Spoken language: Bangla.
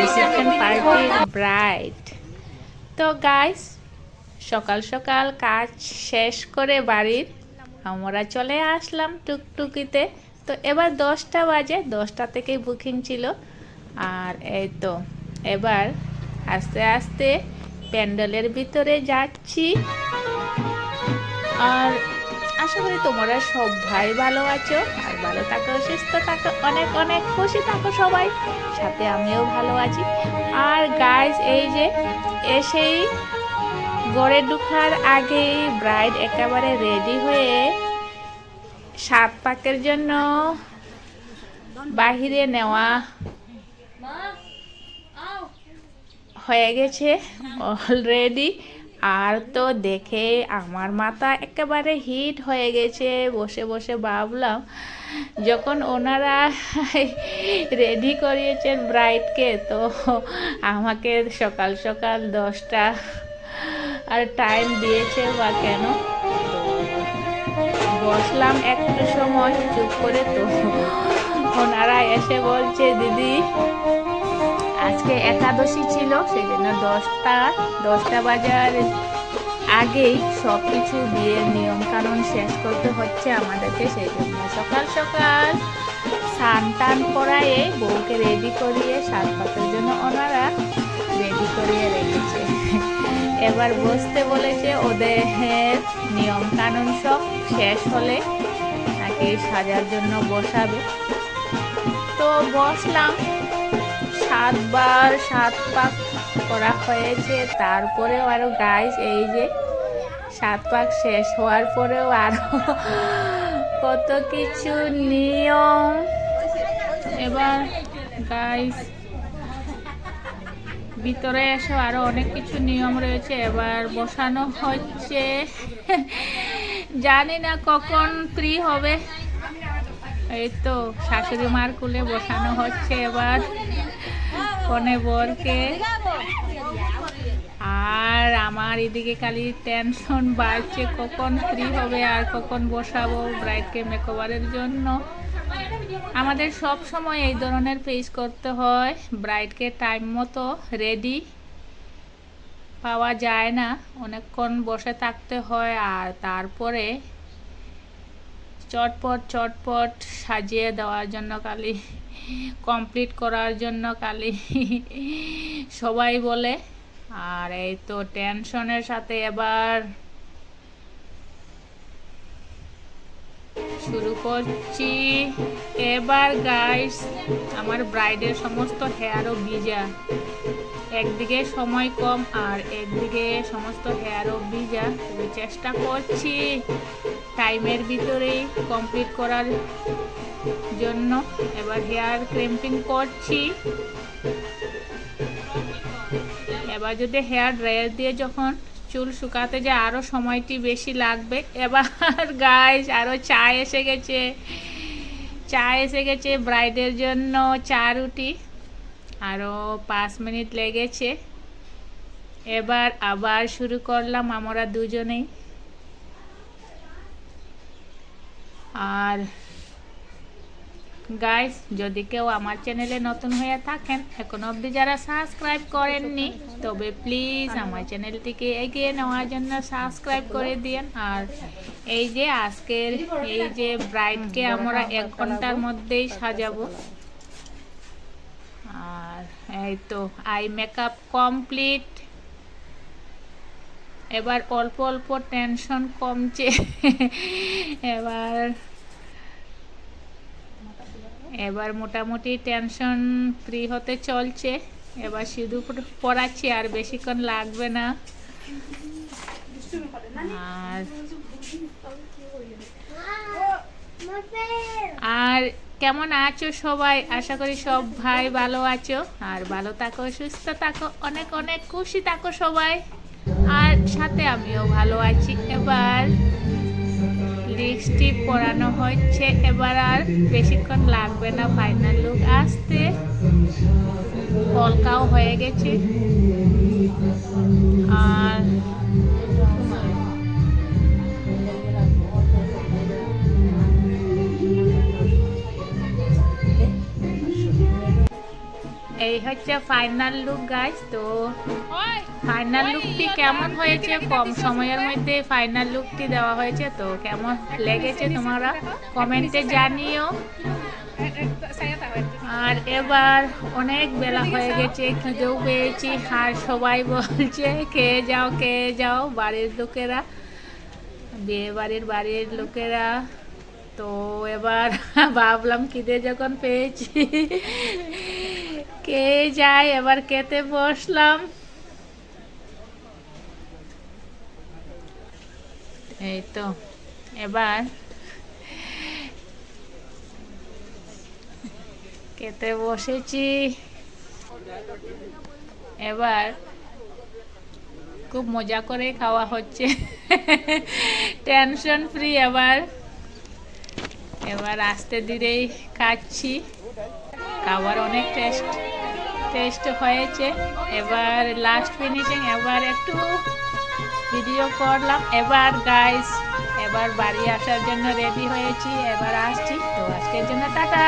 রিসেপশন পার্টির ব্রাইড। তো গাইস, সকাল সকাল কাজ শেষ করে বাড়ির আমরা চলে আসলাম টুকটুকিতে। তো এবার 10টা বাজে, 10টা থেকেই বুকিং ছিল। আর এই তো এবার আস্তে আস্তে প্যান্ডেলের ভিতরে যাচ্ছি। আর আশা করি তোমরা সবাই ভালো আছো, আর ভালো থাকো, সুস্থ থাকো, অনেক অনেক খুশি থাকো সবাই, সাথে আমিও ভালো আছি। আর গাইস, এই যে এসেই ঘরে ঢোকার আগেই ব্রাইড একেবারে রেডি হয়ে 7 পাকের জন্য বাহিরে নেওয়া হয়ে গেছে অলরেডি। আর তো দেখে আমার মাথা একেবারে হিট হয়ে গেছে। বসে বসে ভাবলাম, যখন ওনারা রেডি করিয়েছেন ব্রাইডকে, তো আমাকে সকাল সকাল 10টা আর টাইম দিয়েছে বা কেন। তো বসলাম একটু সময় চুপ করে, তো ওনারা এসে বলছে, দিদি আজকে একাদশী ছিল, সেই জন্য 10টা বাজার আগেই সব কিছু বিয়ের নিয়ম কানুন শেষ করতে হচ্ছে আমাদেরকে। সেই জন্য সকাল সকাল স্নান টান করায়ে বউকে রেডি করিয়ে 7 পাকের জন্য ওনারা রেডি করিয়ে রেখেছে। এবার বসতে বলেছে, ওদের নিয়ম কানুন সব শেষ হলে নাকি সাজার জন্য বসাবে। তো বসলাম, 7 বার 7 পাক করা হয়েছে। তারপরেও আরো গাইস, এই যে 7 পাক শেষ হওয়ার পরেও আরো কত কিছু নিয়ম। এবার গাইস ভিতরে এসে আরো অনেক কিছু নিয়ম রয়েছে। এবার বসানো হচ্ছে, জানি না কখন ফ্রি হবে। এই তো শাশুড়ি মার কুলে বসানো হচ্ছে এবার কনে বরকে। আর আমার এদিকে খালি টেনশন বাড়ছে, কখন ফ্রি হবে আর কখন বসাবো ব্রাইডকে মেকওভারের জন্য। আমাদের সব সময় এই ধরনের ফেস করতে হয়, ব্রাইডকে টাইম মতো রেডি পাওয়া যায় না, অনেকক্ষণ বসে থাকতে হয়। আর তারপরে চটপট চটপট সাজিয়ে দেওয়ার জন্য খালি, কমপ্লিট করার জন্য খালি সবাই বলে। আর এই তো টেনশনের সাথে এবার শুরু করছি। এবার গাইস, আমার ব্রাইডের সমস্ত হেয়ারও ভিজা, একদিকে সময় কম আর একদিকে সমস্ত হেয়ারও ভিজা। তবে চেষ্টা করছি টাইমের ভিতরেই কমপ্লিট করার জন্য। এবার হেয়ার ক্রিম্পিং করছি। এবার যদি হেয়ার ড্রায়ার দিয়ে যখন চুল শুকাতে যায় আরও সময়টি বেশি লাগবে। এবার গাইস আরও চা এসে গেছে ব্রাইডের জন্য, চা রুটি। আরও 5 মিনিট লেগেছে। এবার আবার শুরু করলাম আমরা দুজনেই। আর গাইস, যদি কেউ আমার চ্যানেলে নতুন হয়ে থাকেন, এখনো অবধি যারা সাবস্ক্রাইব করেননি, তবে প্লিজ আমার চ্যানেলটিকে এগিয়ে নেওয়ার জন্য সাবস্ক্রাইব করে দিন। আর এই যে আজকের এই যে ব্রাইডকে আমরা 1 ঘন্টার মধ্যেই সাজাবো। আর এই তো আই মেকআপ কমপ্লিট। এবার অল্প অল্প টেনশন কমছে। এবার মোটামুটি টেনশন ফ্রি হতে চলছে। এবার শুধু পড়াচ্ছি, আর বেশিক্ষণ লাগবে না। আর কেমন আছো সবাই? আশা করি সব ভাই ভালো আছো, আর ভালো থাকো, সুস্থ থাকো, অনেক অনেক খুশি থাকো সবাই, আর সাথে আমিও ভালো আছি। এবার লিপস্টিক পরানো হচ্ছে। এবার আর বেশিক্ষণ লাগবে না ফাইনাল লুক আসতে। কলকাও হয়ে গেছে। আর এই হচ্ছে ফাইনাল লুক গাইস। তো ফাইনাল লুকটি কেমন হয়েছে, কম সময়ের মধ্যে ফাইনাল লুকটি দেওয়া হয়েছে, তো কেমন লেগেছে তোমরা কমেন্টে জানিও। আর এবার অনেক বেলা হয়ে গেছে, খিদেও পেয়েছি, আর সবাই বলছে খেয়ে যাও বাড়ির লোকেরা, বিয়ে বাড়ির লোকেরা। তো এবার ভাবলাম খিদে যখন পেয়েছি কে যায়, এবার খেতে বসলাম। এই তো এবার খেতে বসেছি। এবার খুব মজা করে খাওয়া হচ্ছে, টেনশন ফ্রি। এবার আস্তে ধীরেই খাচ্ছি। খাবার অনেক টেস্ট হয়েছে। এবার লাস্ট ফিনিশিং, এবার একটু ভিডিও করলাম। এবার গাইস এবার বাড়ি আসার জন্য রেডি হয়েছি, এবার আসছি। তো আজকের জন্য টাটা।